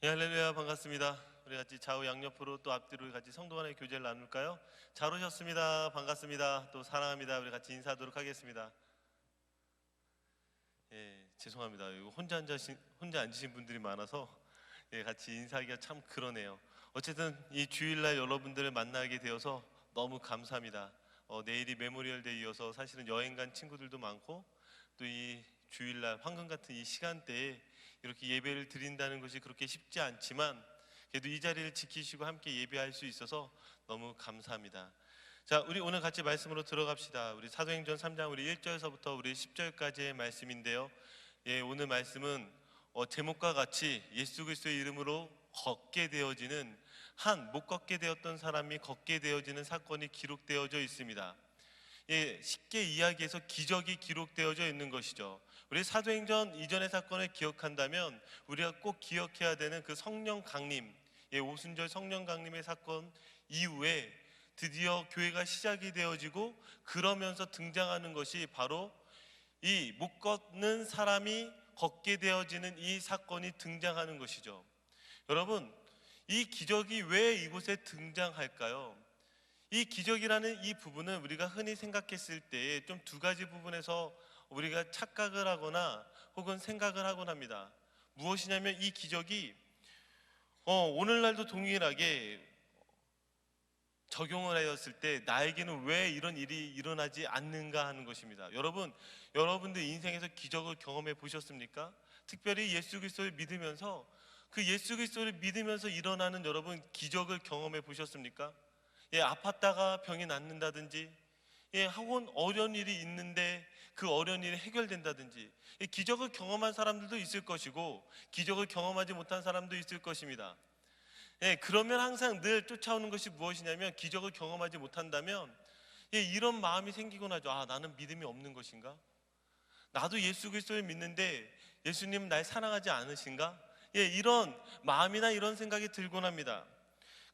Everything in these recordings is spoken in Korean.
예, 할렐루야, 반갑습니다. 우리 같이 좌우 양옆으로 또 앞뒤로 같이 성도 간의 교제를 나눌까요? 잘 오셨습니다. 반갑습니다. 또 사랑합니다. 우리 같이 인사하도록 하겠습니다. 예, 죄송합니다. 이거 혼자 앉으신 분들이 많아서 같이 인사하기가 참 그러네요. 어쨌든 이 주일날 여러분들을 만나게 되어서 너무 감사합니다. 내일이 메모리얼데이여서 사실은 여행 간 친구들도 많고 또 이 주일날 황금 같은 이 시간대에 이렇게 예배를 드린다는 것이 그렇게 쉽지 않지만 그래도 이 자리를 지키시고 함께 예배할 수 있어서 너무 감사합니다. 자, 우리 오늘 같이 말씀으로 들어갑시다. 우리 사도행전 3장 우리 1절에서부터 우리 10절까지의 말씀인데요. 오늘 말씀은 제목과 같이 예수 그리스도의 이름으로 걷게 되어지는 못 걷게 되었던 사람이 걷게 되어지는 사건이 기록되어져 있습니다. 쉽게 이야기해서 기적이 기록되어져 있는 것이죠. 우리 사도행전 이전의 사건을 기억한다면 우리가 꼭 기억해야 되는 그 성령 강림, 오순절 성령 강림의 사건 이후에 드디어 교회가 시작이 되어지고 그러면서 등장하는 것이 바로 이 못 걷는 사람이 걷게 되어지는 이 사건이 등장하는 것이죠. 여러분, 이 기적이 왜 이곳에 등장할까요? 이 기적이라는 이 부분은 우리가 흔히 생각했을 때 좀 두 가지 부분에서 우리가 착각을 하거나 혹은 생각을 하곤 합니다. 무엇이냐면 이 기적이 오늘날도 동일하게 적용을 하였을 때 나에게는 왜 이런 일이 일어나지 않는가 하는 것입니다. 여러분들 인생에서 기적을 경험해 보셨습니까? 특별히 예수 그리스도를 믿으면서 그 예수 그리스도를 믿으면서 일어나는 여러분 기적을 경험해 보셨습니까? 아팠다가 병이 낫는다든지, 혹은 어려운 일이 있는데 그 어려운 일이 해결된다든지, 기적을 경험한 사람들도 있을 것이고 기적을 경험하지 못한 사람도 있을 것입니다. 그러면 항상 늘 쫓아오는 것이 무엇이냐면 기적을 경험하지 못한다면 이런 마음이 생기곤 하죠. 나는 믿음이 없는 것인가? 나도 예수 그리스도를 믿는데 예수님은 날 사랑하지 않으신가? 이런 마음이나 이런 생각이 들곤 합니다.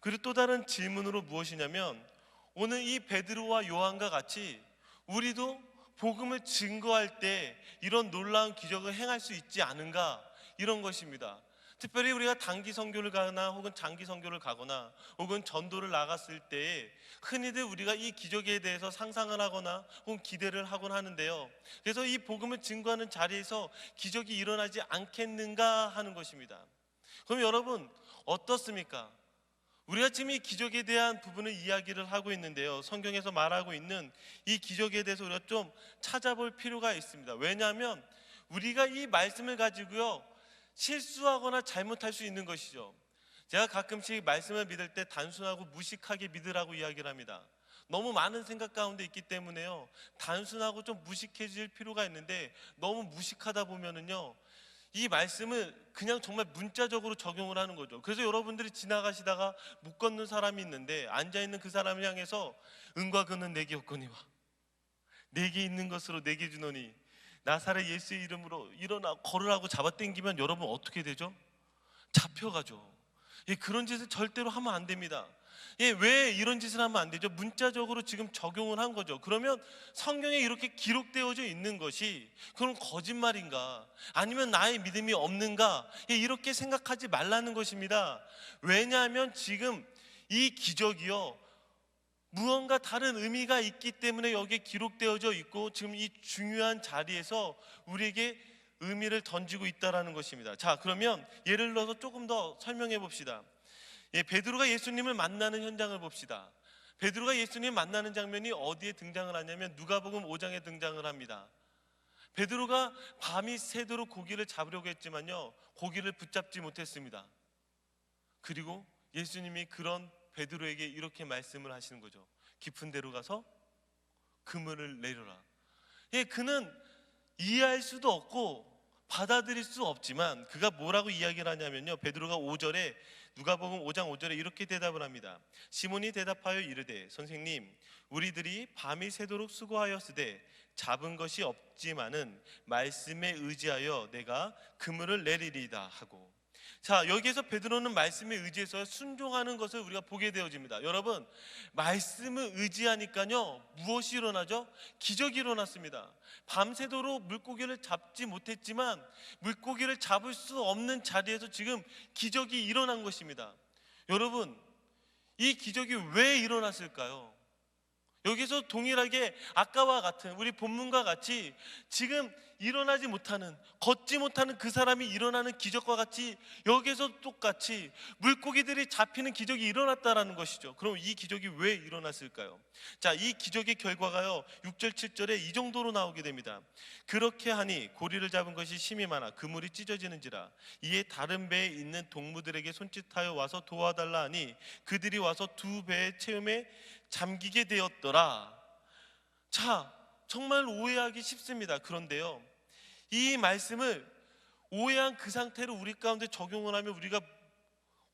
그리고 또 다른 질문으로 무엇이냐면 오늘 이 베드로와 요한과 같이 우리도 복음을 증거할 때 이런 놀라운 기적을 행할 수 있지 않은가, 이런 것입니다. 특별히 우리가 단기 선교를 가거나 혹은 장기 선교를 가거나 혹은 전도를 나갔을 때 흔히들 우리가 이 기적에 대해서 상상을 하거나 혹은 기대를 하곤 하는데요. 그래서 이 복음을 증거하는 자리에서 기적이 일어나지 않겠는가 하는 것입니다. 그럼 여러분 어떻습니까? 우리가 지금 이 기적에 대한 부분을 이야기를 하고 있는데요, 성경에서 말하고 있는 이 기적에 대해서 우리가 좀 찾아볼 필요가 있습니다. 왜냐하면 우리가 이 말씀을 가지고요 실수하거나 잘못할 수 있는 것이죠. 제가 가끔씩 말씀을 믿을 때 단순하고 무식하게 믿으라고 이야기를 합니다. 너무 많은 생각 가운데 있기 때문에요, 단순하고 좀 무식해질 필요가 있는데 너무 무식하다 보면은요 이 말씀을 그냥 정말 문자적으로 적용을 하는 거죠. 그래서 여러분들이 지나가시다가 못 걷는 사람이 있는데 앉아있는 그 사람을 향해서 은과 금은 내게 없거니와 내게 있는 것으로 내게 주노니 나사렛 예수의 이름으로 일어나 걸으라고 잡아당기면 여러분 어떻게 되죠? 잡혀가죠. 그런 짓을 절대로 하면 안 됩니다. 왜 이런 짓을 하면 안 되죠? 문자적으로 지금 적용을 한 거죠. 그러면 성경에 이렇게 기록되어져 있는 것이 그럼 거짓말인가? 아니면 나의 믿음이 없는가? 이렇게 생각하지 말라는 것입니다. 왜냐하면 지금 이 기적이요 무언가 다른 의미가 있기 때문에 여기에 기록되어져 있고 지금 이 중요한 자리에서 우리에게 의미를 던지고 있다는 것입니다. 자, 그러면 예를 들어서 조금 더 설명해 봅시다. 베드로가 예수님을 만나는 현장을 봅시다. 베드로가 예수님 만나는 장면이 어디에 등장을 하냐면 누가복음 5장에 등장을 합니다. 베드로가 밤이 새도록 고기를 잡으려고 했지만요 고기를 붙잡지 못했습니다. 그리고 예수님이 그런 베드로에게 이렇게 말씀을 하시는 거죠. 깊은 데로 가서 그물을 내려라. 그는 이해할 수도 없고 받아들일 수 없지만 그가 뭐라고 이야기를 하냐면요, 베드로가 5절에 누가복음 5장 5절에 이렇게 대답을 합니다. 시몬이 대답하여 이르되 선생님 우리들이 밤이 새도록 수고하였으되 잡은 것이 없지만은 말씀에 의지하여 내가 그물을 내리리다 하고 자, 여기에서 베드로는 말씀에 의지해서 순종하는 것을 우리가 보게 되어집니다. 여러분, 말씀을 의지하니까요, 무엇이 일어나죠? 기적이 일어났습니다. 밤새도록 물고기를 잡지 못했지만 물고기를 잡을 수 없는 자리에서 지금 기적이 일어난 것입니다. 여러분, 이 기적이 왜 일어났을까요? 여기서 동일하게 아까와 같은 우리 본문과 같이 지금 일어나지 못하는, 걷지 못하는 그 사람이 일어나는 기적과 같이 여기서 똑같이 물고기들이 잡히는 기적이 일어났다라는 것이죠. 그럼 이 기적이 왜 일어났을까요? 자, 이 기적의 결과가요 6절 7절에 이 정도로 나오게 됩니다. 그렇게 하니 고리를 잡은 것이 심히 많아 그물이 찢어지는지라. 이에 다른 배에 있는 동무들에게 손짓하여 와서 도와달라 하니 그들이 와서 두 배의 체험에 잠기게 되었더라. 자, 정말 오해하기 쉽습니다. 그런데요, 이 말씀을 오해한 그 상태로 우리 가운데 적용을 하면 우리가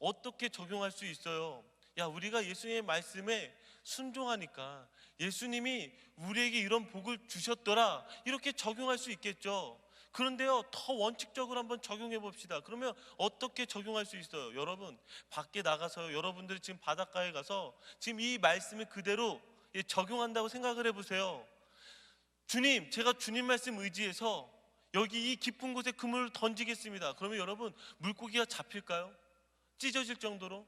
어떻게 적용할 수 있어요? 야, 우리가 예수님의 말씀에 순종하니까 예수님이 우리에게 이런 복을 주셨더라, 이렇게 적용할 수 있겠죠. 그런데요, 더 원칙적으로 한번 적용해 봅시다. 그러면 어떻게 적용할 수 있어요? 여러분, 밖에 나가서요, 여러분들이 지금 바닷가에 가서 지금 이 말씀을 그대로 적용한다고 생각을 해보세요. 주님, 제가 주님 말씀 의지해서 여기 이 깊은 곳에 그물을 던지겠습니다. 그러면 여러분, 물고기가 잡힐까요? 찢어질 정도로?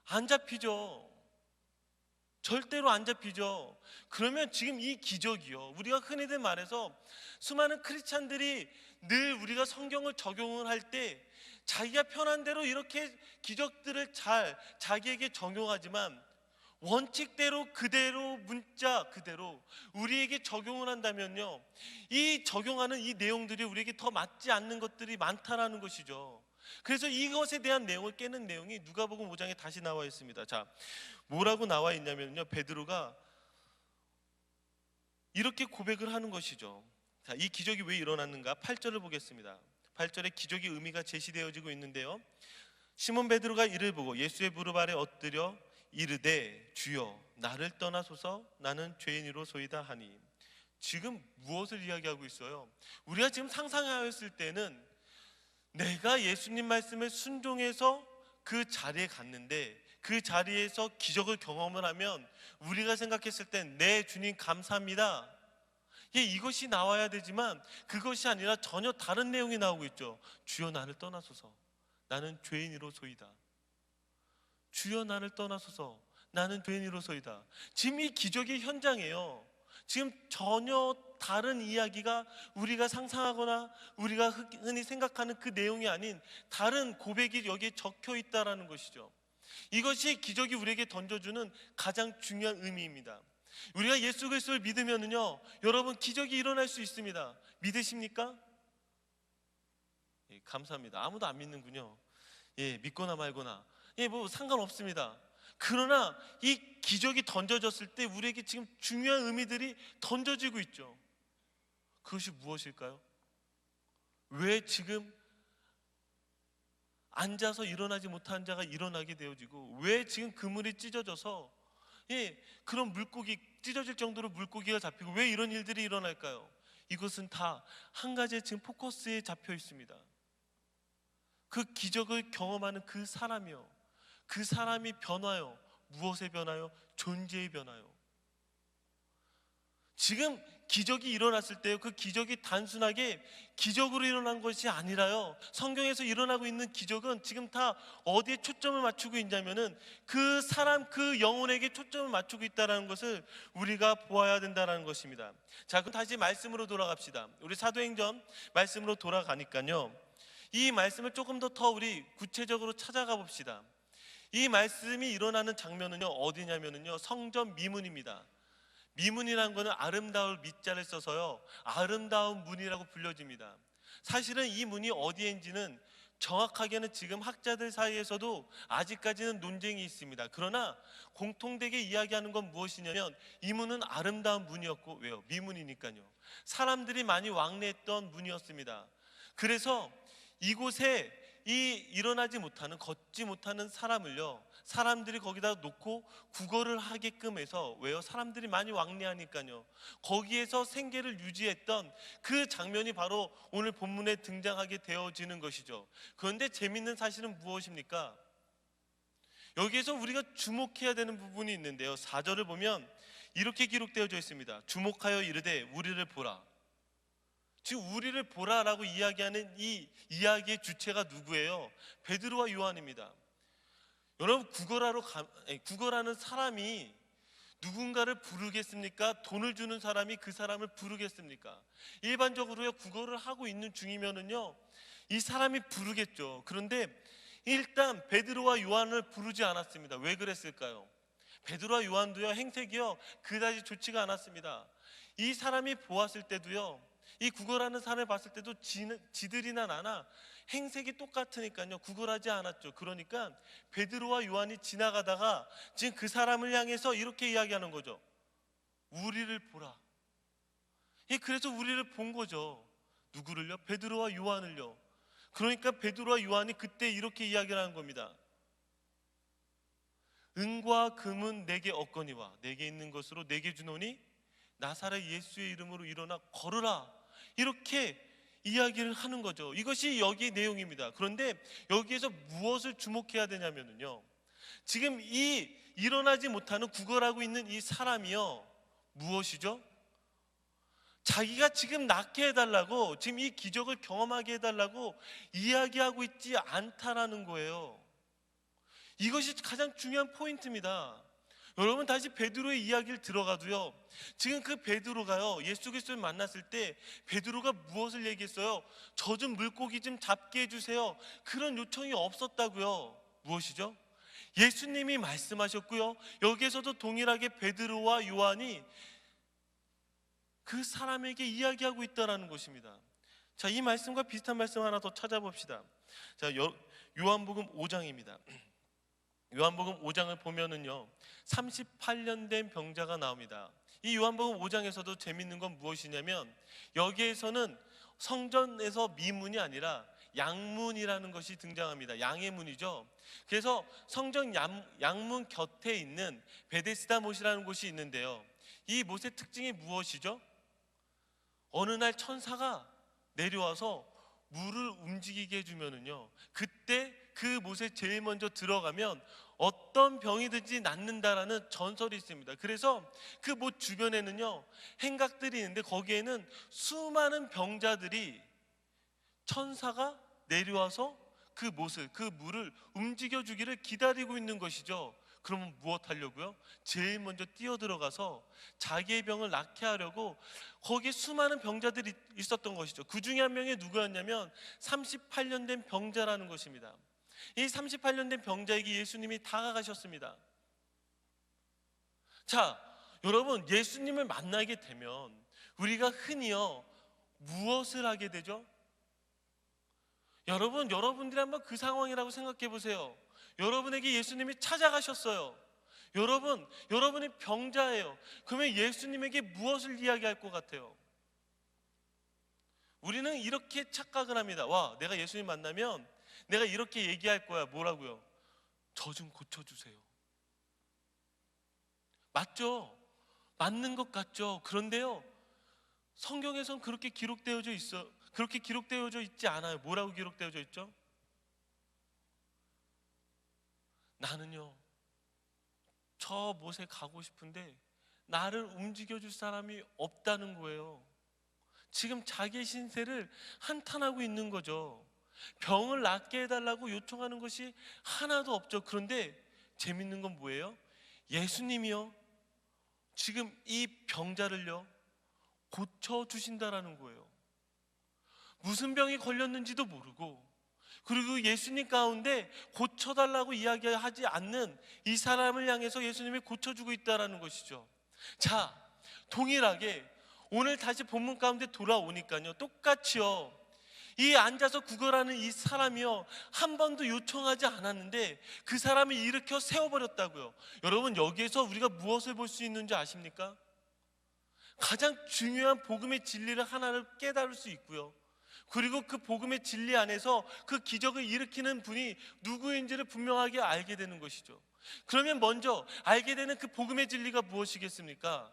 안 잡히죠. 절대로 안 잡히죠. 그러면 지금 이 기적이요, 우리가 흔히들 말해서 수많은 크리스찬들이 늘 우리가 성경을 적용을 할 때 자기가 편한 대로 이렇게 기적들을 잘 자기에게 적용하지만 원칙대로 그대로 문자 그대로 우리에게 적용을 한다면요, 이 적용하는 이 내용들이 우리에게 더 맞지 않는 것들이 많다라는 것이죠. 그래서 이것에 대한 내용을 깨는 내용이 누가복음 5장에 다시 나와 있습니다. 자, 뭐라고 나와 있냐면요, 베드로가 이렇게 고백을 하는 것이죠. 자, 이 기적이 왜 일어났는가? 8절을 보겠습니다. 8절에 기적의 의미가 제시되어지고 있는데요, 시몬 베드로가 이를 보고 예수의 무릎 아래 엎드려 이르되 주여 나를 떠나소서 나는 죄인이로소이다 하니. 지금 무엇을 이야기하고 있어요? 우리가 지금 상상하였을 때는 내가 예수님 말씀에 순종해서 그 자리에 갔는데 그 자리에서 기적을 경험을 하면 우리가 생각했을 땐 네 주님 감사합니다, 이것이 나와야 되지만 그것이 아니라 전혀 다른 내용이 나오고 있죠. 주여 나를 떠나소서 나는 죄인이로소이다. 주여 나를 떠나소서 나는 죄인이로소이다. 지금 이 기적의 현장이에요. 지금 전혀 다른 이야기가 우리가 상상하거나 우리가 흔히 생각하는 그 내용이 아닌 다른 고백이 여기에 적혀 있다라는 것이죠. 이것이 기적이 우리에게 던져주는 가장 중요한 의미입니다. 우리가 예수 그리스도를 믿으면요, 여러분 기적이 일어날 수 있습니다. 믿으십니까? 예, 감사합니다. 아무도 안 믿는군요. 예, 믿거나 말거나 뭐 상관없습니다. 그러나 이 기적이 던져졌을 때 우리에게 지금 중요한 의미들이 던져지고 있죠. 그것이 무엇일까요? 왜 지금 앉아서 일어나지 못한 자가 일어나게 되어지고 왜 지금 그물이 찢어져서 그런 물고기 찢어질 정도로 물고기가 잡히고 왜 이런 일들이 일어날까요? 이것은 다 한 가지의 지금 포커스에 잡혀 있습니다. 그 기적을 경험하는 그 사람이요, 그 사람이 변화요. 무엇에 변화요? 존재에 변화요. 지금 기적이 일어났을 때요, 그 기적이 단순하게 기적으로 일어난 것이 아니라요, 성경에서 일어나고 있는 기적은 지금 다 어디에 초점을 맞추고 있냐면은 그 사람, 그 영혼에게 초점을 맞추고 있다는 것을 우리가 보아야 된다는 것입니다. 자, 그럼 다시 말씀으로 돌아갑시다. 우리 사도행전 말씀으로 돌아가니까요, 이 말씀을 조금 더 우리 구체적으로 찾아가 봅시다. 이 말씀이 일어나는 장면은요, 어디냐면은요, 성전 미문입니다. 미문이라는 것은 아름다울 미자를 써서요, 아름다운 문이라고 불려집니다. 사실은 이 문이 어디인지는 정확하게는 지금 학자들 사이에서도 아직까지는 논쟁이 있습니다. 그러나 공통되게 이야기하는 건 무엇이냐면 이 문은 아름다운 문이었고, 왜요? 미문이니까요. 사람들이 많이 왕래했던 문이었습니다. 그래서 이곳에 이 일어나지 못하는, 걷지 못하는 사람을요, 사람들이 거기다 놓고 구걸을 하게끔 해서, 왜요? 사람들이 많이 왕래하니까요. 거기에서 생계를 유지했던 그 장면이 바로 오늘 본문에 등장하게 되어지는 것이죠. 그런데 재밌는 사실은 무엇입니까? 여기에서 우리가 주목해야 되는 부분이 있는데요, 4절을 보면 이렇게 기록되어져 있습니다. 주목하여 이르되 우리를 보라. 지금 우리를 보라라고 이야기하는 이 이야기의 주체가 누구예요? 베드로와 요한입니다. 여러분, 구걸하는 사람이 누군가를 부르겠습니까? 돈을 주는 사람이 그 사람을 부르겠습니까? 일반적으로요, 구걸을 하고 있는 중이면은요, 이 사람이 부르겠죠. 그런데 일단 베드로와 요한을 부르지 않았습니다. 왜 그랬을까요? 베드로와 요한도요, 행색이요 그다지 좋지가 않았습니다. 이 사람이 보았을 때도요, 이 구걸하는 사람을 봤을 때도 지들이나 나나 행색이 똑같으니까요, 구걸하지 않았죠. 그러니까 베드로와 요한이 지나가다가 지금 그 사람을 향해서 이렇게 이야기하는 거죠. 우리를 보라. 그래서 우리를 본 거죠. 누구를요? 베드로와 요한을요. 그러니까 베드로와 요한이 그때 이렇게 이야기를 하는 겁니다. 은과 금은 내게 없거니와 내게 있는 것으로 내게 주노니 나사렛 예수의 이름으로 일어나 걸으라. 이렇게 이야기를 하는 거죠. 이것이 여기의 내용입니다. 그런데 여기에서 무엇을 주목해야 되냐면요, 지금 이 일어나지 못하는 구걸하고 있는 이 사람이요, 무엇이죠? 자기가 지금 낫게 해달라고, 지금 이 기적을 경험하게 해달라고 이야기하고 있지 않다라는 거예요. 이것이 가장 중요한 포인트입니다. 여러분, 다시 베드로의 이야기를 들어가도요, 지금 그 베드로가요, 예수 그리스도를 만났을 때 베드로가 무엇을 얘기했어요? 저 좀 물고기 좀 잡게 해주세요. 그런 요청이 없었다고요. 무엇이죠? 예수님이 말씀하셨고요, 여기에서도 동일하게 베드로와 요한이 그 사람에게 이야기하고 있다는 것입니다. 자, 이 말씀과 비슷한 말씀 하나 더 찾아봅시다. 자, 요한복음 5장입니다. 요한복음 5장을 보면은요, 38년 된 병자가 나옵니다. 이 요한복음 5장에서도 재밌는 건 무엇이냐면, 여기에서는 성전에서 미문이 아니라 양문이라는 것이 등장합니다. 양의 문이죠. 그래서 성전 양문 곁에 있는 베데스다 못이라는 곳이 있는데요, 이 못의 특징이 무엇이죠? 어느 날 천사가 내려와서 물을 움직이게 해주면은요, 그때 그 못에 제일 먼저 들어가면 어떤 병이든지 낫는다라는 전설이 있습니다. 그래서 그 못 주변에는요, 행각들이 있는데 거기에는 수많은 병자들이 천사가 내려와서 그 못을, 그 물을 움직여 주기를 기다리고 있는 것이죠. 그러면 무엇 하려고요? 제일 먼저 뛰어들어가서 자기의 병을 낫게 하려고 거기에 수많은 병자들이 있었던 것이죠. 그 중에 한 명이 누구였냐면 38년 된 병자라는 것입니다. 이 38년 된 병자에게 예수님이 다가가셨습니다. 자, 여러분, 예수님을 만나게 되면 우리가 흔히요, 무엇을 하게 되죠? 여러분들이 한번 그 상황이라고 생각해 보세요. 여러분에게 예수님이 찾아가셨어요. 여러분이 병자예요. 그러면 예수님에게 무엇을 이야기할 것 같아요? 우리는 이렇게 착각을 합니다. 와, 내가 예수님 만나면 내가 이렇게 얘기할 거야. 뭐라고요? 저 좀 고쳐주세요. 맞죠? 맞는 것 같죠? 그런데요, 성경에선 그렇게 기록되어져 있지 않아요. 뭐라고 기록되어져 있죠? 나는요, 저 못에 가고 싶은데 나를 움직여줄 사람이 없다는 거예요. 지금 자기의 신세를 한탄하고 있는 거죠. 병을 낫게 해달라고 요청하는 것이 하나도 없죠. 그런데 재밌는 건 뭐예요? 예수님이요, 지금 이 병자를요, 고쳐주신다라는 거예요. 무슨 병이 걸렸는지도 모르고, 그리고 예수님 가운데 고쳐달라고 이야기하지 않는 이 사람을 향해서 예수님이 고쳐주고 있다는 것이죠. 자, 동일하게 오늘 다시 본문 가운데 돌아오니까요, 똑같이요, 이 앉아서 구걸하는 이 사람이요, 한 번도 요청하지 않았는데 그 사람을 일으켜 세워버렸다고요. 여러분, 여기에서 우리가 무엇을 볼 수 있는지 아십니까? 가장 중요한 복음의 진리를 하나를 깨달을 수 있고요, 그리고 그 복음의 진리 안에서 그 기적을 일으키는 분이 누구인지를 분명하게 알게 되는 것이죠. 그러면 먼저 알게 되는 그 복음의 진리가 무엇이겠습니까?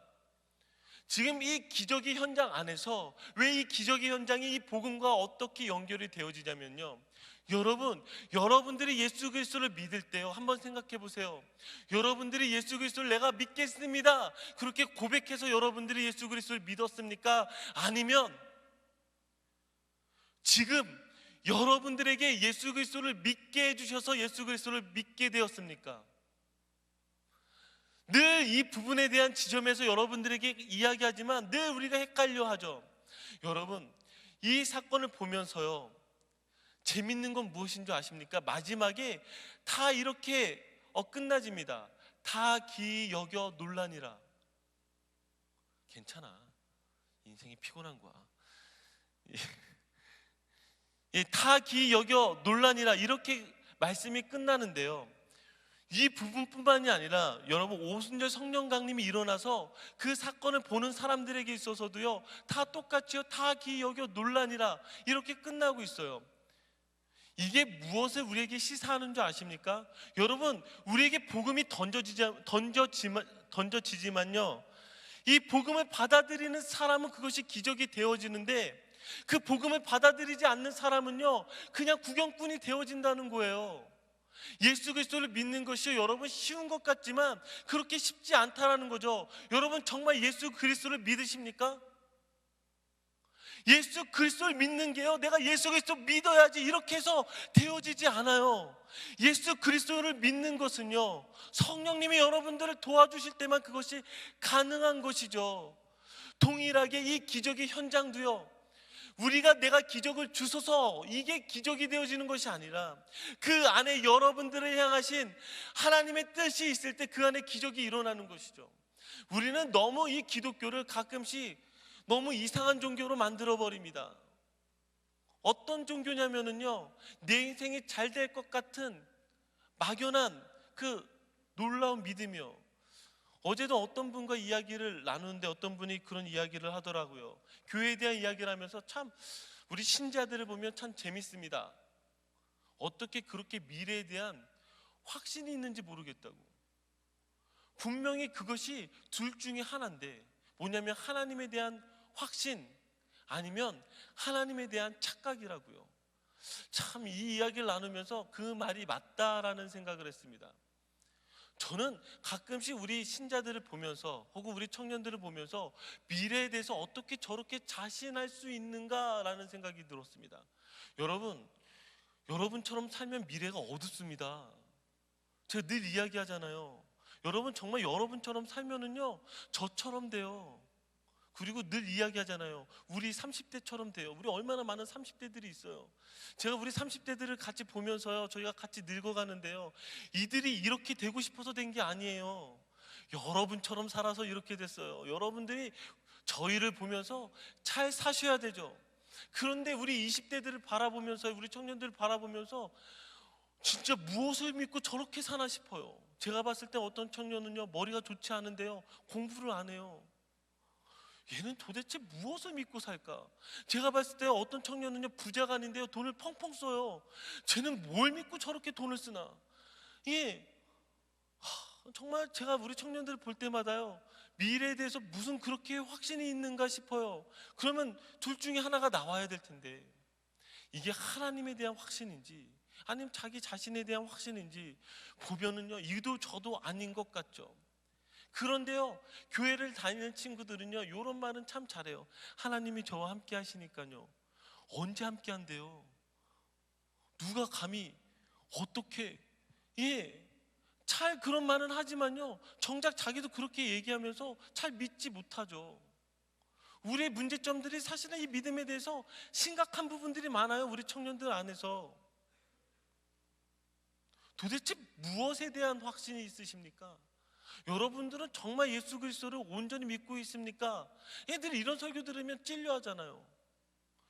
지금 이 기적의 현장 안에서 왜 이 기적의 현장이 이 복음과 어떻게 연결이 되어지냐면요, 여러분들이 예수 그리스도를 믿을 때요, 한번 생각해 보세요. 여러분들이 예수 그리스도를 내가 믿겠습니다, 그렇게 고백해서 여러분들이 예수 그리스도를 믿었습니까? 아니면 지금 여러분들에게 예수 그리스도를 믿게 해주셔서 예수 그리스도를 믿게 되었습니까? 늘 이 부분에 대한 지점에서 여러분들에게 이야기하지만 늘 우리가 헷갈려 하죠. 여러분, 이 사건을 보면서요, 재밌는 건 무엇인 줄 아십니까? 마지막에 다 이렇게 끝나집니다. 다 기이 여겨 논란이라. 괜찮아, 인생이 피곤한 거야. 다 기이 여겨 논란이라, 이렇게 말씀이 끝나는데요, 이 부분뿐만이 아니라 여러분, 오순절 성령 강림이 일어나서 그 사건을 보는 사람들에게 있어서도요, 다 똑같이요, 다 기이 여겨 논란이라 이렇게 끝나고 있어요. 이게 무엇을 우리에게 시사하는 줄 아십니까? 여러분, 우리에게 복음이 던져지지만요, 이 복음을 받아들이는 사람은 그것이 기적이 되어지는데, 그 복음을 받아들이지 않는 사람은요, 그냥 구경꾼이 되어진다는 거예요. 예수 그리스도를 믿는 것이 여러분 쉬운 것 같지만 그렇게 쉽지 않다라는 거죠. 여러분, 정말 예수 그리스도를 믿으십니까? 예수 그리스도를 믿는 게요, 내가 예수 그리스도 믿어야지 이렇게 해서 되어지지 않아요. 예수 그리스도를 믿는 것은요, 성령님이 여러분들을 도와주실 때만 그것이 가능한 것이죠. 동일하게 이 기적의 현장도요, 내가 기적을 주소서 이게 기적이 되어지는 것이 아니라 그 안에 여러분들을 향하신 하나님의 뜻이 있을 때 그 안에 기적이 일어나는 것이죠. 우리는 너무 이 기독교를 가끔씩 너무 이상한 종교로 만들어 버립니다. 어떤 종교냐면은요, 내 인생이 잘 될 것 같은 막연한 그 놀라운 믿음이요. 어제도 어떤 분과 이야기를 나누는데 어떤 분이 그런 이야기를 하더라고요. 교회에 대한 이야기를 하면서 참 우리 신자들을 보면 참 재밌습니다. 어떻게 그렇게 미래에 대한 확신이 있는지 모르겠다고. 분명히 그것이 둘 중에 하나인데, 뭐냐면 하나님에 대한 확신, 아니면 하나님에 대한 착각이라고요. 참 이 이야기를 나누면서 그 말이 맞다라는 생각을 했습니다. 저는 가끔씩 우리 신자들을 보면서 혹은 우리 청년들을 보면서 미래에 대해서 어떻게 저렇게 자신할 수 있는가라는 생각이 들었습니다. 여러분처럼 살면 미래가 어둡습니다. 제가 늘 이야기하잖아요. 여러분, 정말 여러분처럼 살면은요, 저처럼 돼요. 그리고 늘 이야기하잖아요. 우리 30대처럼 돼요. 우리 얼마나 많은 30대들이 있어요. 제가 우리 30대들을 같이 보면서요, 저희가 같이 늙어가는데요, 이들이 이렇게 되고 싶어서 된 게 아니에요. 여러분처럼 살아서 이렇게 됐어요. 여러분들이 저희를 보면서 잘 사셔야 되죠. 그런데 우리 20대들을 바라보면서, 우리 청년들을 바라보면서 진짜 무엇을 믿고 저렇게 사나 싶어요. 제가 봤을 때 어떤 청년은요, 머리가 좋지 않은데요, 공부를 안 해요. 얘는 도대체 무엇을 믿고 살까? 제가 봤을 때 어떤 청년은요, 부자가 아닌데요, 돈을 펑펑 써요. 쟤는 뭘 믿고 저렇게 돈을 쓰나? 예, 정말 제가 우리 청년들을 볼 때마다요, 미래에 대해서 무슨 그렇게 확신이 있는가 싶어요. 그러면 둘 중에 하나가 나와야 될 텐데, 이게 하나님에 대한 확신인지 아니면 자기 자신에 대한 확신인지 보면은요, 이도 저도 아닌 것 같죠. 그런데요, 교회를 다니는 친구들은요, 이런 말은 참 잘해요. 하나님이 저와 함께 하시니까요. 언제 함께 한대요? 누가 감히 어떻게, 잘 그런 말은 하지만요, 정작 자기도 그렇게 얘기하면서 잘 믿지 못하죠. 우리의 문제점들이 사실은 이 믿음에 대해서 심각한 부분들이 많아요. 우리 청년들 안에서. 도대체 무엇에 대한 확신이 있으십니까? 여러분들은 정말 예수 그리스도를 온전히 믿고 있습니까? 애들이 이런 설교 들으면 찔려하잖아요.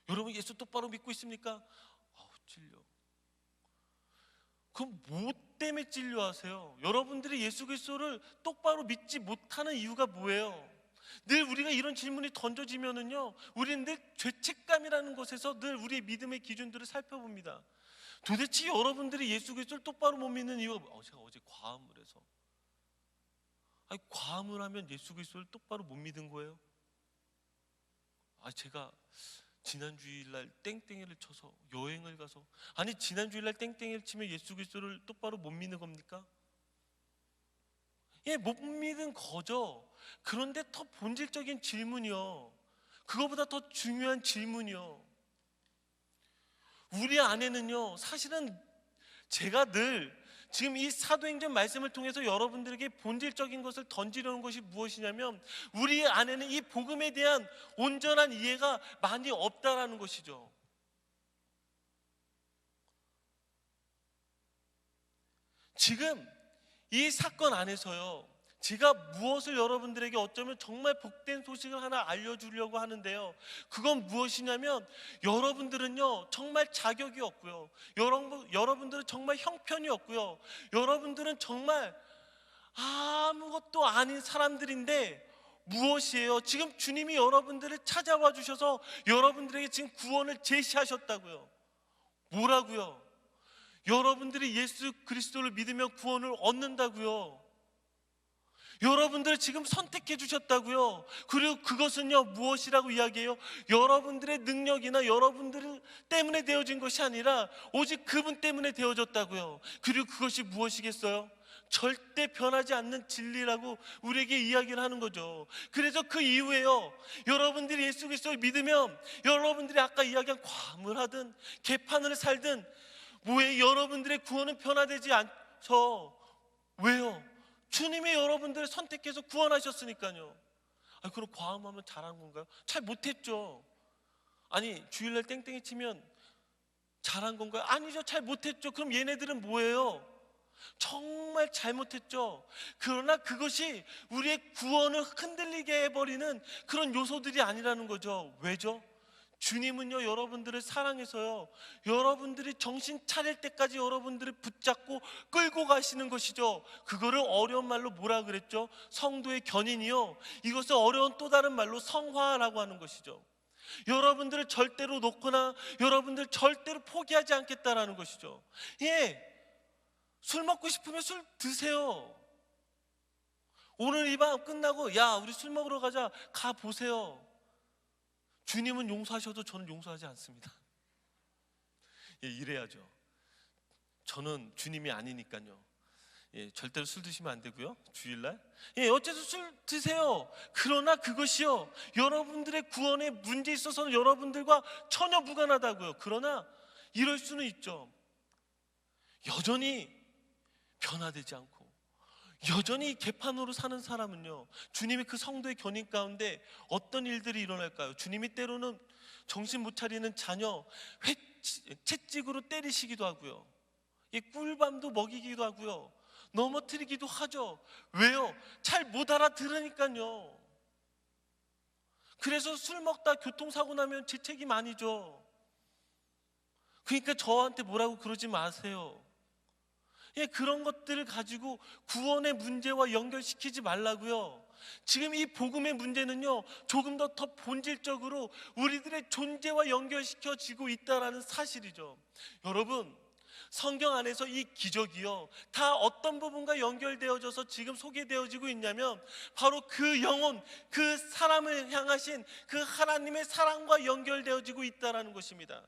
여러분, 예수 똑바로 믿고 있습니까? 찔려. 그럼 뭐 때문에 찔려하세요? 여러분들이 예수 그리스도를 똑바로 믿지 못하는 이유가 뭐예요? 늘 우리가 이런 질문이 던져지면은요, 우리는 늘 죄책감이라는 것에서 늘 우리의 믿음의 기준들을 살펴봅니다. 도대체 여러분들이 예수 그리스도를 똑바로 못 믿는 이유가 제가 어제 과음을 해서. 아니, 과음을 하면 예수 그리스도를 똑바로 못 믿은 거예요? 제가 지난 주일날 땡땡이를 쳐서 여행을 가서, 아니 지난 주일날 땡땡이를 치면 예수 그리스도를 똑바로 못 믿는 겁니까? 예, 못 믿은 거죠. 그런데 더 본질적인 질문이요, 그거보다 더 중요한 질문이요, 우리 안에는요, 사실은 제가 늘 지금 이 사도행전 말씀을 통해서 여러분들에게 본질적인 것을 던지려는 것이 무엇이냐면, 우리 안에는 이 복음에 대한 온전한 이해가 많이 없다라는 것이죠. 지금 이 사건 안에서요, 제가 무엇을 여러분들에게 어쩌면 정말 복된 소식을 하나 알려주려고 하는데요, 그건 무엇이냐면, 여러분들은요 정말 자격이 없고요, 여러분들은 정말 형편이 없고요, 여러분들은 정말 아무것도 아닌 사람들인데, 무엇이에요? 지금 주님이 여러분들을 찾아와 주셔서 여러분들에게 지금 구원을 제시하셨다고요. 뭐라고요? 여러분들이 예수 그리스도를 믿으면 구원을 얻는다고요. 여러분들을 지금 선택해 주셨다고요. 그리고 그것은요, 무엇이라고 이야기해요? 여러분들의 능력이나 여러분들 때문에 되어진 것이 아니라 오직 그분 때문에 되어졌다고요. 그리고 그것이 무엇이겠어요? 절대 변하지 않는 진리라고 우리에게 이야기를 하는 거죠. 그래서 그 이후에요, 여러분들이 예수 그리스도를 믿으면 여러분들이 아까 이야기한 과음을 하든 개판을 살든 뭐에 여러분들의 구원은 변화되지 않죠. 왜요? 주님이 여러분들을 선택해서 구원하셨으니까요. 그럼 과음하면 잘한 건가요? 잘 못했죠. 아니, 주일날 땡땡이 치면 잘한 건가요? 아니죠, 잘 못했죠. 그럼 얘네들은 뭐예요? 정말 잘못했죠. 그러나 그것이 우리의 구원을 흔들리게 해버리는 그런 요소들이 아니라는 거죠. 왜죠? 주님은요, 여러분들을 사랑해서요, 여러분들이 정신 차릴 때까지 여러분들을 붙잡고 끌고 가시는 것이죠. 그거를 어려운 말로 뭐라 그랬죠? 성도의 견인이요, 이것을 어려운 또 다른 말로 성화라고 하는 것이죠. 여러분들을 절대로 놓거나 여러분들 절대로 포기하지 않겠다라는 것이죠. 예, 술 먹고 싶으면 술 드세요. 오늘 이 밤 끝나고 야, 우리 술 먹으러 가자, 가 보세요. 주님은 용서하셔도 저는 용서하지 않습니다. 예, 이래야죠. 저는 주님이 아니니까요. 예, 절대로 술 드시면 안 되고요, 주일날. 예, 어째서 술 드세요. 그러나 그것이요, 여러분들의 구원에 문제 있어서는 여러분들과 전혀 무관하다고요. 그러나 이럴 수는 있죠. 여전히 변화되지 않고 여전히 개판으로 사는 사람은요, 주님이 그 성도의 견인 가운데 어떤 일들이 일어날까요? 주님이 때로는 정신 못 차리는 자녀 채찍으로 때리시기도 하고요, 꿀밤도 먹이기도 하고요, 넘어뜨리기도 하죠. 왜요? 잘 못 알아들으니까요. 그래서 술 먹다 교통사고 나면 제 책임 아니죠. 그러니까 저한테 뭐라고 그러지 마세요. 예, 그런 것들을 가지고 구원의 문제와 연결시키지 말라고요. 지금 이 복음의 문제는요, 조금 더 본질적으로 우리들의 존재와 연결시켜지고 있다는 사실이죠. 여러분, 성경 안에서 이 기적이요, 다 어떤 부분과 연결되어져서 지금 소개되어지고 있냐면, 바로 그 영혼, 그 사람을 향하신 그 하나님의 사랑과 연결되어지고 있다는 것입니다.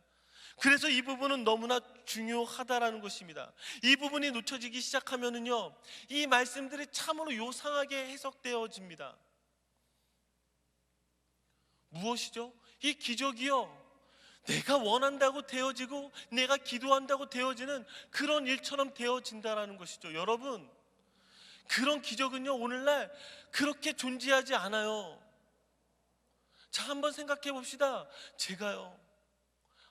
그래서 이 부분은 너무나 중요하다라는 것입니다. 이 부분이 놓쳐지기 시작하면은요, 이 말씀들이 참으로 요상하게 해석되어집니다. 무엇이죠? 이 기적이요, 내가 원한다고 되어지고 내가 기도한다고 되어지는 그런 일처럼 되어진다라는 것이죠. 여러분, 그런 기적은요, 오늘날 그렇게 존재하지 않아요. 자, 한번 생각해 봅시다. 제가요,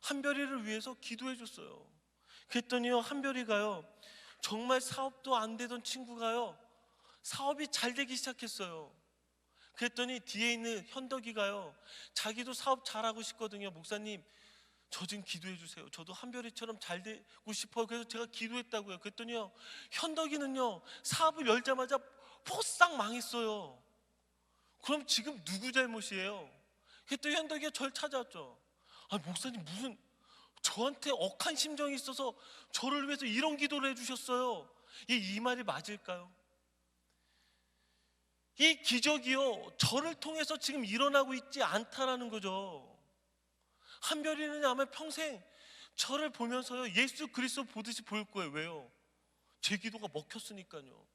한별이를 위해서 기도해 줬어요. 그랬더니요, 한별이가요, 정말 사업도 안 되던 친구가요, 사업이 잘 되기 시작했어요. 그랬더니 뒤에 있는 현덕이가요, 자기도 사업 잘하고 싶거든요. 목사님, 저 좀 기도해 주세요. 저도 한별이처럼 잘 되고 싶어요. 그래서 제가 기도했다고요. 그랬더니요, 현덕이는요, 사업을 열자마자 포싹 망했어요. 그럼 지금 누구 잘못이에요? 그때 현덕이가 절 찾아왔죠. 아, 목사님 무슨 저한테 억한 심정이 있어서 저를 위해서 이런 기도를 해주셨어요. 이 말이 맞을까요? 이 기적이요, 저를 통해서 지금 일어나고 있지 않다라는 거죠. 한별이는 아마 평생 저를 보면서요, 예수 그리스도 보듯이 볼 거예요. 왜요? 제 기도가 먹혔으니까요.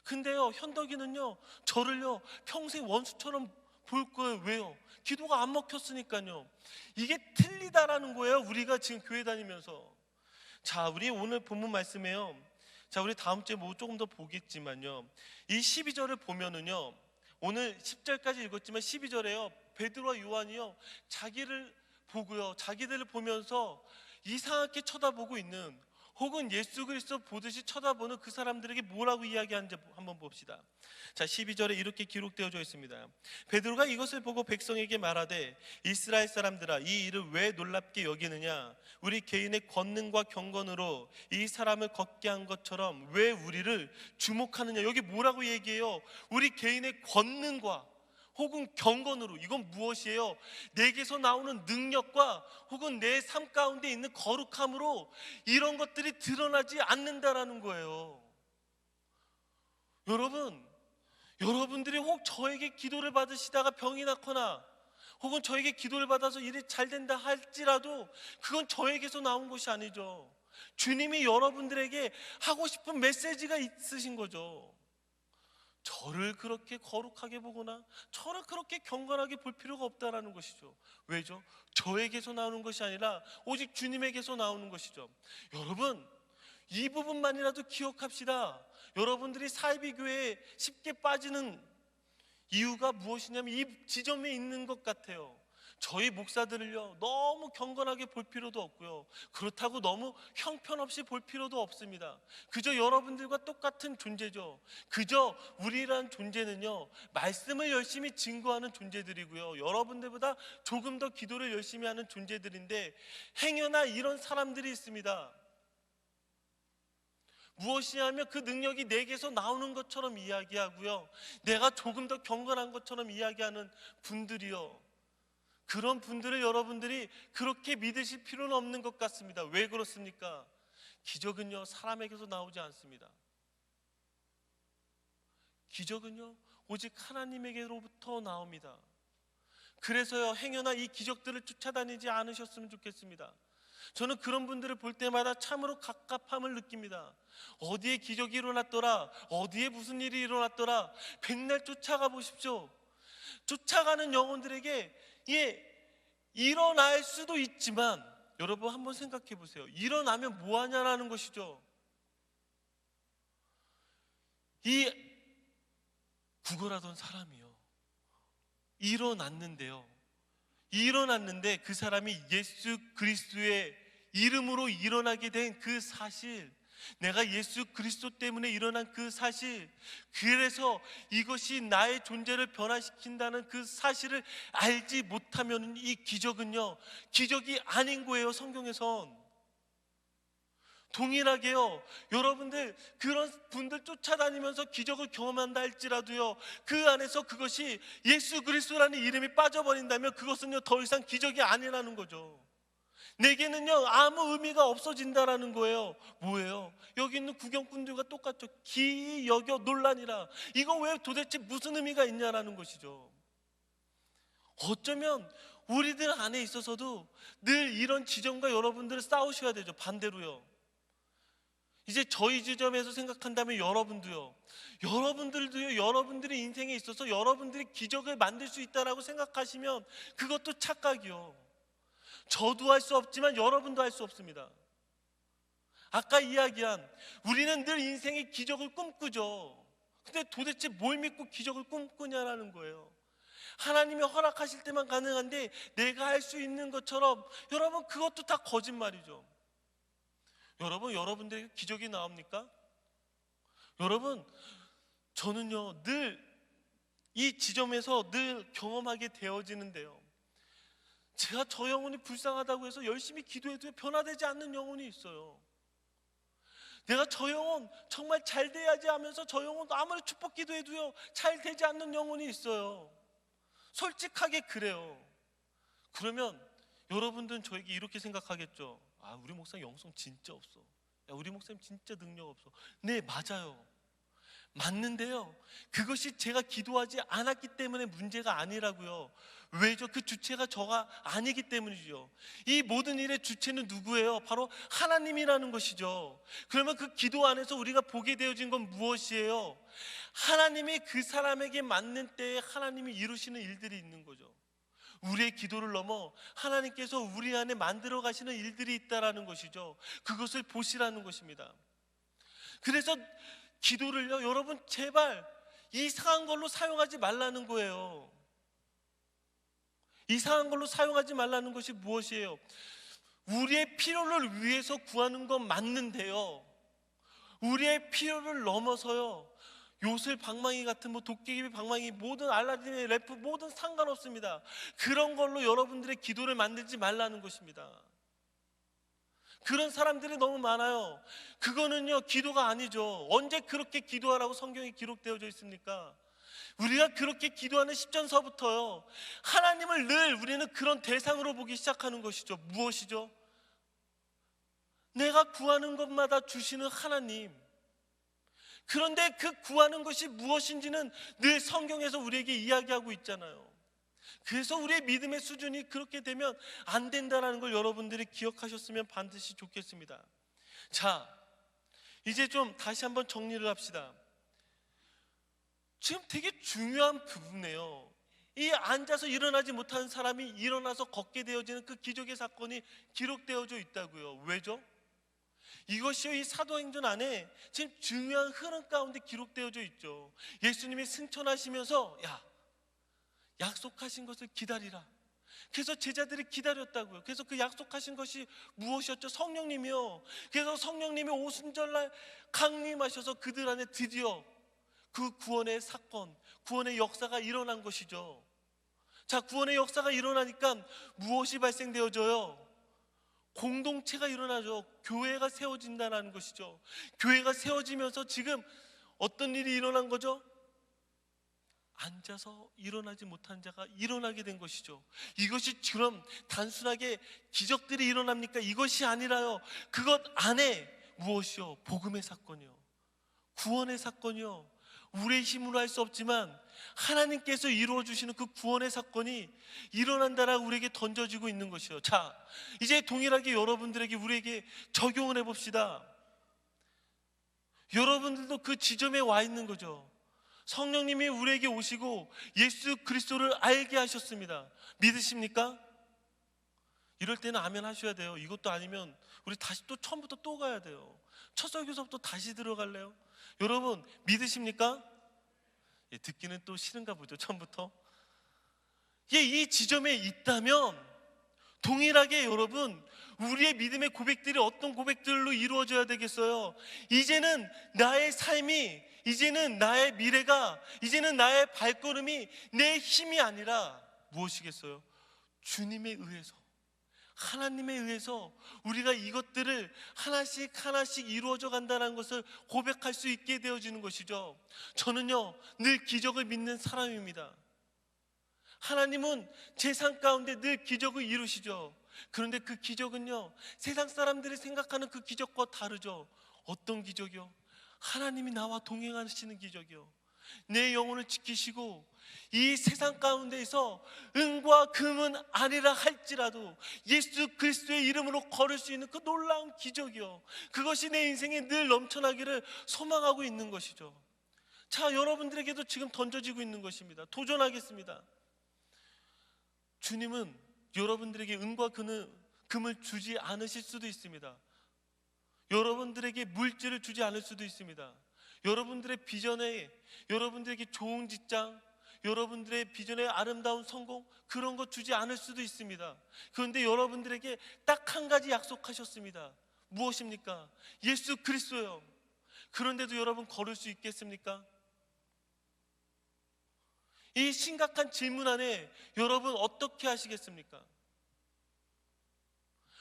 근데요, 현덕이는요, 저를요 평생 원수처럼 볼 거예요. 왜요? 기도가 안 먹혔으니까요. 이게 틀리다라는 거예요, 우리가 지금 교회 다니면서. 자, 우리 오늘 본문 말씀에요, 자, 우리 다음 주에 뭐 조금 더 보겠지만요, 이 12절을 보면은요, 오늘 10절까지 읽었지만 12절에요, 베드로와 요한이요 자기를 보고요, 자기들을 보면서 이상하게 쳐다보고 있는, 혹은 예수 그리스도 보듯이 쳐다보는 그 사람들에게 뭐라고 이야기하는지 한번 봅시다. 자, 12절에 이렇게 기록되어져 있습니다. 베드로가 이것을 보고 백성에게 말하되, 이스라엘 사람들아, 이 일을 왜 놀랍게 여기느냐? 우리 개인의 권능과 경건으로 이 사람을 걷게 한 것처럼 왜 우리를 주목하느냐? 여기 뭐라고 얘기해요? 우리 개인의 권능과 혹은 경건으로. 이건 무엇이에요? 내게서 나오는 능력과 혹은 내 삶 가운데 있는 거룩함으로 이런 것들이 드러나지 않는다라는 거예요. 여러분들이 혹 저에게 기도를 받으시다가 병이 났거나 혹은 저에게 기도를 받아서 일이 잘 된다 할지라도 그건 저에게서 나온 것이 아니죠. 주님이 여러분들에게 하고 싶은 메시지가 있으신 거죠. 저를 그렇게 거룩하게 보거나 저를 그렇게 경건하게 볼 필요가 없다라는 것이죠. 왜죠? 저에게서 나오는 것이 아니라 오직 주님에게서 나오는 것이죠. 여러분, 이 부분만이라도 기억합시다. 여러분들이 사이비교회에 쉽게 빠지는 이유가 무엇이냐면 이 지점에 있는 것 같아요. 저희 목사들을요 너무 경건하게 볼 필요도 없고요, 그렇다고 너무 형편없이 볼 필요도 없습니다. 그저 여러분들과 똑같은 존재죠. 그저 우리란 존재는요 말씀을 열심히 증거하는 존재들이고요, 여러분들보다 조금 더 기도를 열심히 하는 존재들인데, 행여나 이런 사람들이 있습니다. 무엇이냐면 그 능력이 내게서 나오는 것처럼 이야기하고요, 내가 조금 더 경건한 것처럼 이야기하는 분들이요, 그런 분들을 여러분들이 그렇게 믿으실 필요는 없는 것 같습니다. 왜 그렇습니까? 기적은요 사람에게서 나오지 않습니다. 기적은요 오직 하나님에게로부터 나옵니다. 그래서요 행여나 이 기적들을 쫓아다니지 않으셨으면 좋겠습니다. 저는 그런 분들을 볼 때마다 참으로 갑갑함을 느낍니다. 어디에 기적이 일어났더라, 어디에 무슨 일이 일어났더라, 백날 쫓아가 보십시오. 쫓아가는 영혼들에게 일어날 수도 있지만, 여러분 한번 생각해 보세요. 일어나면 뭐 하냐라는 것이죠. 이 구걸하던 사람이요 일어났는데 그 사람이 예수 그리스도의 이름으로 일어나게 된 그 사실, 내가 예수 그리스도 때문에 일어난 그 사실, 그래서 이것이 나의 존재를 변화시킨다는 그 사실을 알지 못하면 이 기적은요 기적이 아닌 거예요. 성경에선 동일하게요, 여러분들 그런 분들 쫓아다니면서 기적을 경험한다 할지라도요, 그 안에서 그것이 예수 그리스도라는 이름이 빠져버린다면 그것은요 더 이상 기적이 아니라는 거죠. 내게는요 아무 의미가 없어진다라는 거예요. 뭐예요? 여기 있는 구경꾼들과 똑같죠. 기이 여겨 논란이라. 이거 왜 도대체 무슨 의미가 있냐라는 것이죠. 어쩌면 우리들 안에 있어서도 늘 이런 지점과 여러분들 싸우셔야 되죠. 반대로요, 이제 저희 지점에서 생각한다면 여러분들도요 여러분들의 인생에 있어서 여러분들이 기적을 만들 수 있다라고 생각하시면 그것도 착각이요. 저도 할 수 없지만 여러분도 할 수 없습니다. 아까 이야기한 우리는 늘 인생의 기적을 꿈꾸죠. 근데 도대체 뭘 믿고 기적을 꿈꾸냐라는 거예요. 하나님이 허락하실 때만 가능한데 내가 할 수 있는 것처럼, 여러분 그것도 다 거짓말이죠. 여러분들에게 기적이 나옵니까? 여러분, 저는요 늘 이 지점에서 늘 경험하게 되어지는데요, 제가 저 영혼이 불쌍하다고 해서 열심히 기도해도 변화되지 않는 영혼이 있어요. 내가 저 영혼 정말 잘 돼야지 하면서 저 영혼 아무리 축복 기도해도요 잘 되지 않는 영혼이 있어요. 솔직하게 그래요. 그러면 여러분들은 저에게 이렇게 생각하겠죠. 아, 우리 목사님 영성 진짜 없어. 야, 우리 목사님 진짜 능력 없어. 네, 맞아요. 맞는데요, 그것이 제가 기도하지 않았기 때문에 문제가 아니라고요. 왜죠? 그 주체가 저가 아니기 때문이죠. 이 모든 일의 주체는 누구예요? 바로 하나님이라는 것이죠. 그러면 그 기도 안에서 우리가 보게 되어진 건 무엇이에요? 하나님이 그 사람에게 맞는 때에 하나님이 이루시는 일들이 있는 거죠. 우리의 기도를 넘어 하나님께서 우리 안에 만들어 가시는 일들이 있다라는 것이죠. 그것을 보시라는 것입니다. 그래서 기도를요, 여러분 제발 이상한 걸로 사용하지 말라는 거예요. 이상한 걸로 사용하지 말라는 것이 무엇이에요? 우리의 필요를 위해서 구하는 건 맞는데요, 우리의 필요를 넘어서요, 요술 방망이 같은 도깨비 방망이, 모든 알라딘의 램프, 모든 상관없습니다. 그런 걸로 여러분들의 기도를 만들지 말라는 것입니다. 그런 사람들이 너무 많아요. 그거는요, 기도가 아니죠. 언제 그렇게 기도하라고 성경에 기록되어져 있습니까? 우리가 그렇게 기도하는 십전서부터요, 하나님을 늘 우리는 그런 대상으로 보기 시작하는 것이죠. 무엇이죠? 내가 구하는 것마다 주시는 하나님. 그런데 그 구하는 것이 무엇인지는 늘 성경에서 우리에게 이야기하고 있잖아요. 그래서 우리의 믿음의 수준이 그렇게 되면 안 된다는 걸 여러분들이 기억하셨으면 반드시 좋겠습니다. 자, 이제 좀 다시 한번 정리를 합시다. 지금 되게 중요한 부분이에요. 이 앉아서 일어나지 못하는 사람이 일어나서 걷게 되어지는 그 기적의 사건이 기록되어져 있다고요. 왜죠? 이것이요, 이 사도행전 안에 지금 중요한 흐름 가운데 기록되어져 있죠. 예수님이 승천하시면서 약속하신 것을 기다리라. 그래서 제자들이 기다렸다고요. 그래서 그 약속하신 것이 무엇이었죠? 성령님이요. 그래서 성령님이 오순절날 강림하셔서 그들 안에 드디어 그 구원의 사건, 구원의 역사가 일어난 것이죠. 자, 구원의 역사가 일어나니까 무엇이 발생되어져요? 공동체가 일어나죠. 교회가 세워진다는 것이죠. 교회가 세워지면서 지금 어떤 일이 일어난 거죠? 앉아서 일어나지 못한 자가 일어나게 된 것이죠. 이것이 그럼 단순하게 기적들이 일어납니까? 이것이 아니라요, 그것 안에 무엇이요? 복음의 사건이요, 구원의 사건이요, 우리의 힘으로 할 수 없지만 하나님께서 이루어 주시는 그 구원의 사건이 일어난다라고 우리에게 던져지고 있는 것이요. 자, 이제 동일하게 여러분들에게, 우리에게 적용을 해봅시다. 여러분들도 그 지점에 와 있는 거죠. 성령님이 우리에게 오시고 예수 그리스도를 알게 하셨습니다. 믿으십니까? 이럴 때는 아멘 하셔야 돼요. 이것도 아니면 우리 다시 또 처음부터 또 가야 돼요. 첫 설교서부터 다시 들어갈래요? 여러분 믿으십니까? 듣기는 또 싫은가 보죠, 처음부터. 이 지점에 있다면 동일하게 여러분, 우리의 믿음의 고백들이 어떤 고백들로 이루어져야 되겠어요? 이제는 나의 삶이, 이제는 나의 미래가, 이제는 나의 발걸음이 내 힘이 아니라 무엇이겠어요? 주님에 의해서, 하나님에 의해서 우리가 이것들을 하나씩 하나씩 이루어져 간다는 것을 고백할 수 있게 되어지는 것이죠. 저는요, 늘 기적을 믿는 사람입니다. 하나님은 제 삶 가운데 늘 기적을 이루시죠. 그런데 그 기적은요, 세상 사람들이 생각하는 그 기적과 다르죠. 어떤 기적이요? 하나님이 나와 동행하시는 기적이요, 내 영혼을 지키시고 이 세상 가운데에서 은과 금은 아니라 할지라도 예수 그리스도의 이름으로 걸을 수 있는 그 놀라운 기적이요, 그것이 내 인생에 늘 넘쳐나기를 소망하고 있는 것이죠. 자, 여러분들에게도 지금 던져지고 있는 것입니다. 도전하겠습니다. 주님은 여러분들에게 은과 금을 주지 않으실 수도 있습니다. 여러분들에게 물질을 주지 않을 수도 있습니다. 여러분들의 비전에, 여러분들에게 좋은 직장, 여러분들의 비전에 아름다운 성공, 그런 거 주지 않을 수도 있습니다. 그런데 여러분들에게 딱 한 가지 약속하셨습니다. 무엇입니까? 예수 그리스도요. 그런데도 여러분 걸을 수 있겠습니까? 이 심각한 질문 안에 여러분 어떻게 하시겠습니까?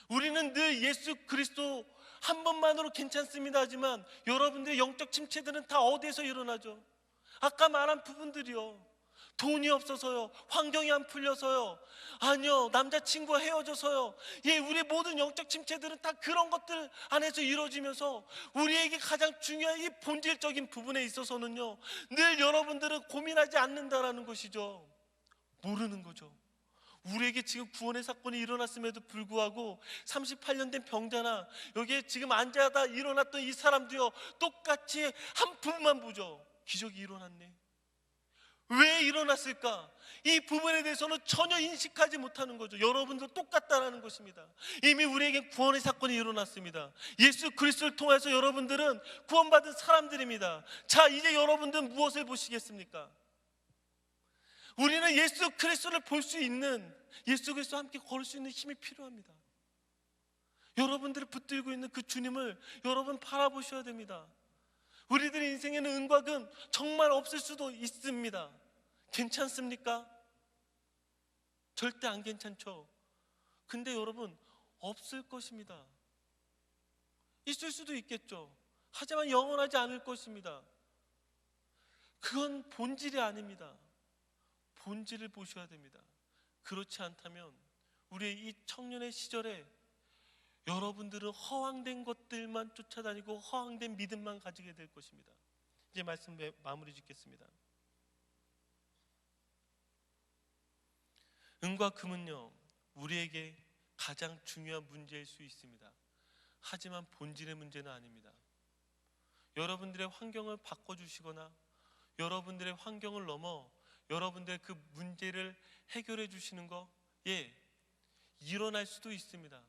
우리는 늘 예수 그리스도 한 번만으로 괜찮습니다 하지만 여러분들의 영적 침체들은 다 어디에서 일어나죠? 아까 말한 부분들이요, 돈이 없어서요, 환경이 안 풀려서요, 아니요, 남자친구와 헤어져서요. 예, 우리 모든 영적 침체들은 다 그런 것들 안에서 이루어지면서 우리에게 가장 중요한 이 본질적인 부분에 있어서는요, 늘 여러분들은 고민하지 않는다라는 것이죠. 모르는 거죠. 우리에게 지금 구원의 사건이 일어났음에도 불구하고 38년 된 병자나 여기에 지금 앉아다 일어났던 이 사람도요, 똑같이 한 부분만 보죠. 기적이 일어났네. 왜 일어났을까? 이 부분에 대해서는 전혀 인식하지 못하는 거죠. 여러분도 똑같다라는 것입니다. 이미 우리에게 구원의 사건이 일어났습니다. 예수 그리스도를 통해서 여러분들은 구원받은 사람들입니다. 자, 이제 여러분들은 무엇을 보시겠습니까? 우리는 예수 그리스도를 볼 수 있는, 예수 그리스도와 함께 걸을 수 있는 힘이 필요합니다. 여러분들을 붙들고 있는 그 주님을 여러분 바라보셔야 됩니다. 우리들의 인생에는 은과 금 정말 없을 수도 있습니다. 괜찮습니까? 절대 안 괜찮죠. 근데 여러분, 없을 것입니다. 있을 수도 있겠죠. 하지만 영원하지 않을 것입니다. 그건 본질이 아닙니다. 본질을 보셔야 됩니다. 그렇지 않다면 우리의 이 청년의 시절에 여러분들은 허황된 것들만 쫓아다니고 허황된 믿음만 가지게 될 것입니다. 이제 말씀 마무리 짓겠습니다. 은과 금은요, 우리에게 가장 중요한 문제일 수 있습니다. 하지만 본질의 문제는 아닙니다. 여러분들의 환경을 바꿔주시거나 여러분들의 환경을 넘어 여러분들의 그 문제를 해결해 주시는 거, 예, 일어날 수도 있습니다.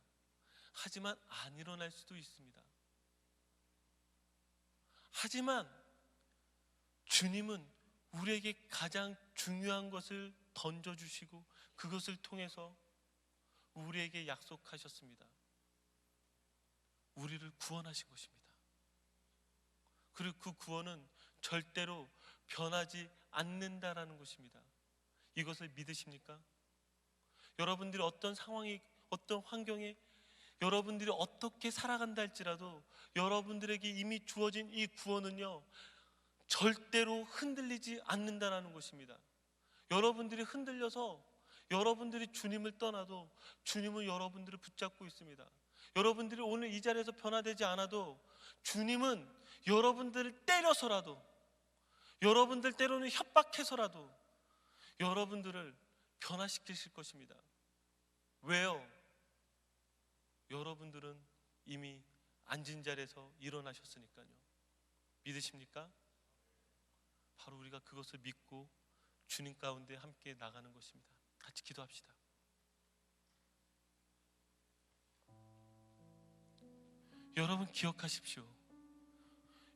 하지만 안 일어날 수도 있습니다. 하지만 주님은 우리에게 가장 중요한 것을 던져주시고 그것을 통해서 우리에게 약속하셨습니다. 우리를 구원하신 것입니다. 그리고 그 구원은 절대로 변하지 않는다라는 것입니다. 이것을 믿으십니까? 여러분들이 어떤 상황이, 어떤 환경에 여러분들이 어떻게 살아간다 할지라도 여러분들에게 이미 주어진 이 구원은요, 절대로 흔들리지 않는다라는 것입니다. 여러분들이 흔들려서 여러분들이 주님을 떠나도 주님은 여러분들을 붙잡고 있습니다. 여러분들이 오늘 이 자리에서 변화되지 않아도 주님은 여러분들을 때려서라도, 여러분들 때로는 협박해서라도 여러분들을 변화시키실 것입니다. 왜요? 여러분들은 이미 앉은 자리에서 일어나셨으니까요. 믿으십니까? 바로 우리가 그것을 믿고 주님 가운데 함께 나가는 것입니다. 같이 기도합시다. 여러분 기억하십시오.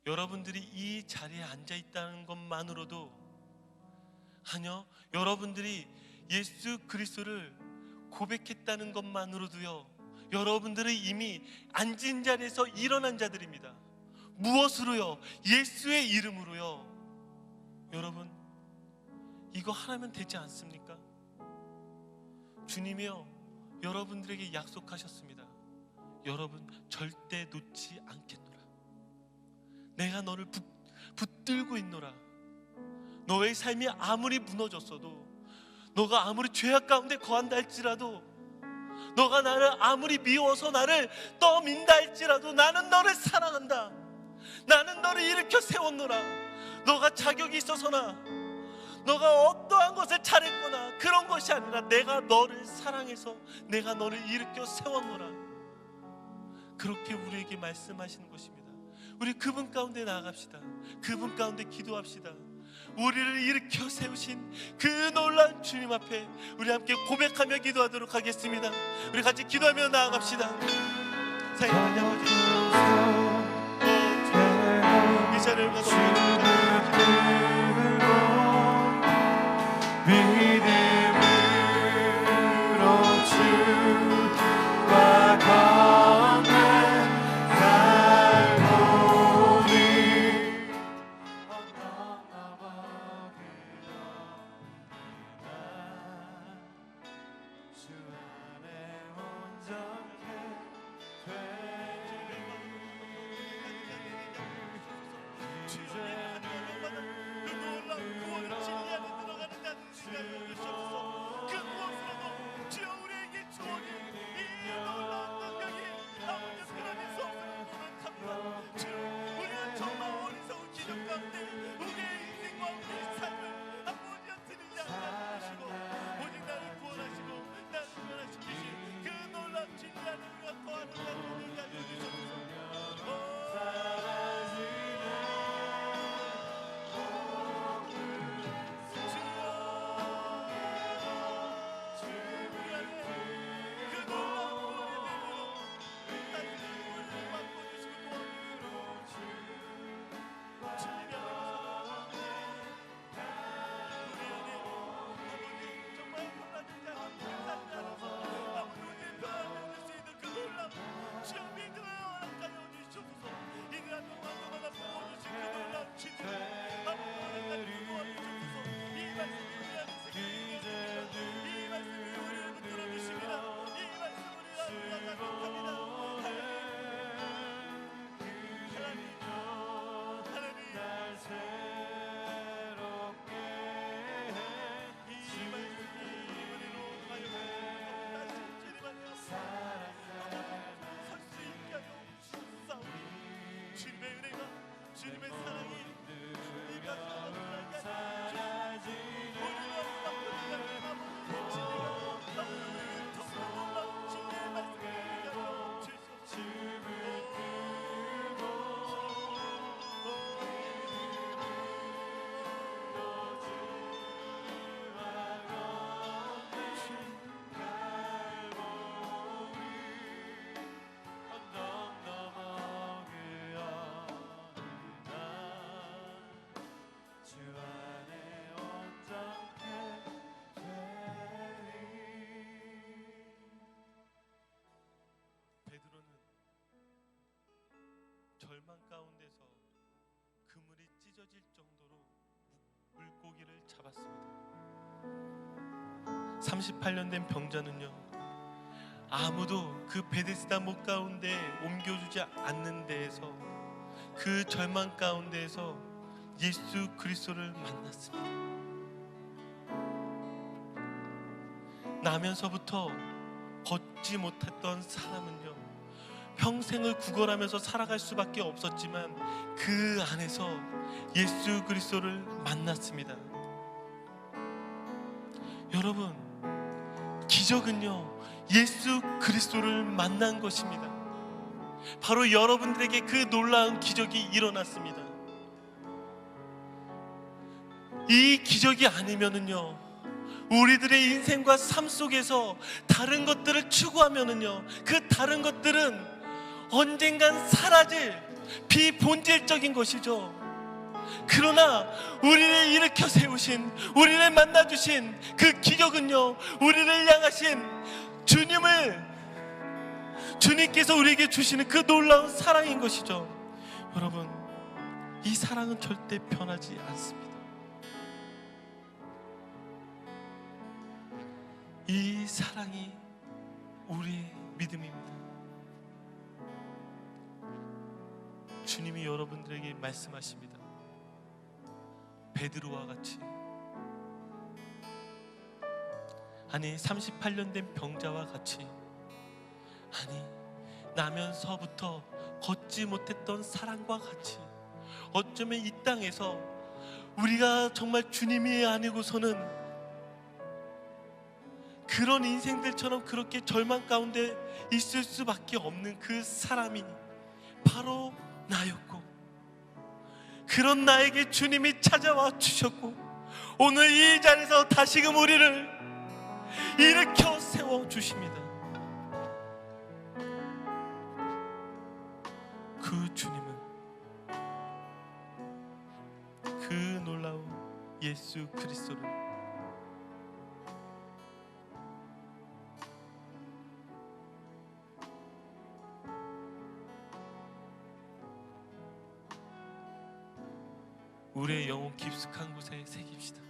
여러분들이 이 자리에 앉아 있다는 것만으로도, 아니요, 여러분들이 예수 그리스도를 고백했다는 것만으로도요, 여러분들은 이미 앉은 자리에서 일어난 자들입니다. 무엇으로요? 예수의 이름으로요. 여러분, 이거 하나면 되지 않습니까? 주님이요, 여러분들에게 약속하셨습니다. 여러분 절대 놓지 않겠노라. 내가 너를 붙들고 있노라. 너의 삶이 아무리 무너졌어도, 너가 아무리 죄악 가운데 거한다 할지라도, 너가 나를 아무리 미워서 나를 떠민다 할지라도 나는 너를 사랑한다. 나는 너를 일으켜 세웠노라. 너가 자격이 있어서나 너가 어떠한 것을 잘했거나 그런 것이 아니라 내가 너를 사랑해서 내가 너를 일으켜 세웠노라. 그렇게 우리에게 말씀하시는 것입니다. 우리 그분 가운데 나아갑시다. 그분 가운데 기도합시다. 우리를 일으켜 세우신 그 놀라운 주님 앞에 우리 함께 고백하며 기도하도록 하겠습니다. 우리 같이 기도하며 나아갑시다. 사랑하는 아버지, 이 자리를 가서 절망 가운데서 그물이 찢어질 정도로 물고기를 잡았습니다. 38년 된 병자는요, 아무도 그 베데스다 못 가운데 옮겨주지 않는 데에서, 그 절망 가운데에서 예수 그리스도를 만났습니다. 나면서부터 걷지 못했던 사람은요, 평생을 구걸하면서 살아갈 수밖에 없었지만 그 안에서 예수 그리스도를 만났습니다. 여러분, 기적은요, 예수 그리스도를 만난 것입니다. 바로 여러분들에게 그 놀라운 기적이 일어났습니다. 이 기적이 아니면은요, 우리들의 인생과 삶 속에서 다른 것들을 추구하면은요, 그 다른 것들은 언젠간 사라질 비본질적인 것이죠. 그러나 우리를 일으켜 세우신, 우리를 만나주신 그 기적은요, 우리를 향하신 주님께서 우리에게 주시는 그 놀라운 사랑인 것이죠. 여러분, 이 사랑은 절대 변하지 않습니다. 이 사랑이 우리의 믿음입니다. 주님이 여러분들에게 말씀하십니다. 베드로와 같이, 아니 38년 된 병자와 같이, 아니 나면서부터 걷지 못했던 사랑과 같이, 어쩌면 이 땅에서 우리가 정말 주님이 아니고서는 그런 인생들처럼 그렇게 절망 가운데 있을 수밖에 없는 그 사람이 바로 나였고, 그런 나에게 주님이 찾아와 주셨고, 오늘 이 자리에서 다시금 우리를 일으켜 세워 주십니다. 그 주님은 그 놀라운 예수 그리스도를 우리의 영혼 깊숙한 곳에 새깁시다.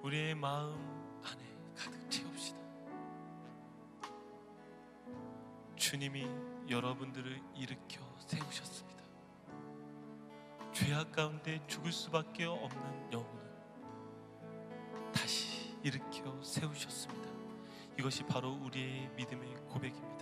우리의 마음 안에 가득 채웁시다. 주님이 여러분들을 일으켜 세우셨습니다. 죄악 가운데 죽을 수밖에 없는 영혼을 다시 일으켜 세우셨습니다. 이것이 바로 우리의 믿음의 고백입니다.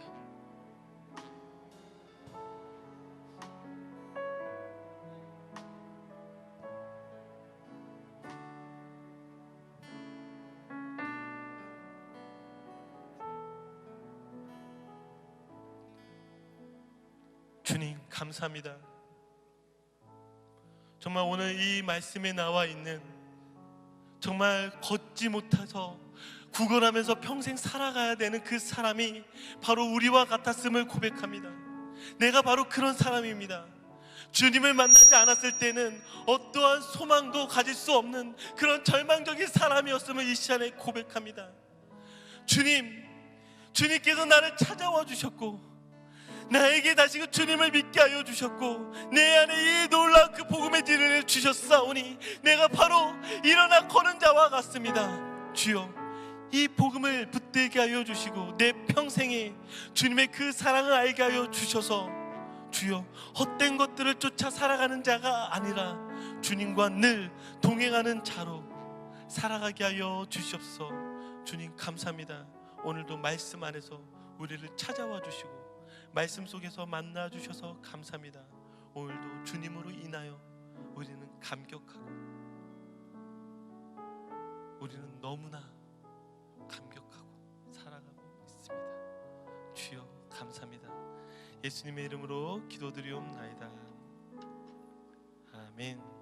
주님 감사합니다. 정말 오늘 이 말씀에 나와 있는, 정말 걷지 못해서 구걸하면서 평생 살아가야 되는 그 사람이 바로 우리와 같았음을 고백합니다. 내가 바로 그런 사람입니다. 주님을 만나지 않았을 때는 어떠한 소망도 가질 수 없는 그런 절망적인 사람이었음을 이 시간에 고백합니다. 주님께서 나를 찾아와 주셨고, 나에게 다시금 주님을 믿게 하여 주셨고, 내 안에 이 놀라운 그 복음의 진리를 주셨사오니 내가 바로 일어나 거는 자와 같습니다. 주여, 이 복음을 붙들게 하여 주시고 내 평생에 주님의 그 사랑을 알게 하여 주셔서, 주여, 헛된 것들을 쫓아 살아가는 자가 아니라 주님과 늘 동행하는 자로 살아가게 하여 주시옵소서. 주님 감사합니다. 오늘도 말씀 안에서 우리를 찾아와 주시고 말씀 속에서 만나 주셔서 감사합니다. 오늘도 주님으로 인하여 우리는 감격하고, 우리는 너무나 감격하고 살아가고 있습니다. 주여 감사합니다. 예수님의 이름으로 기도드리옵나이다. 아멘.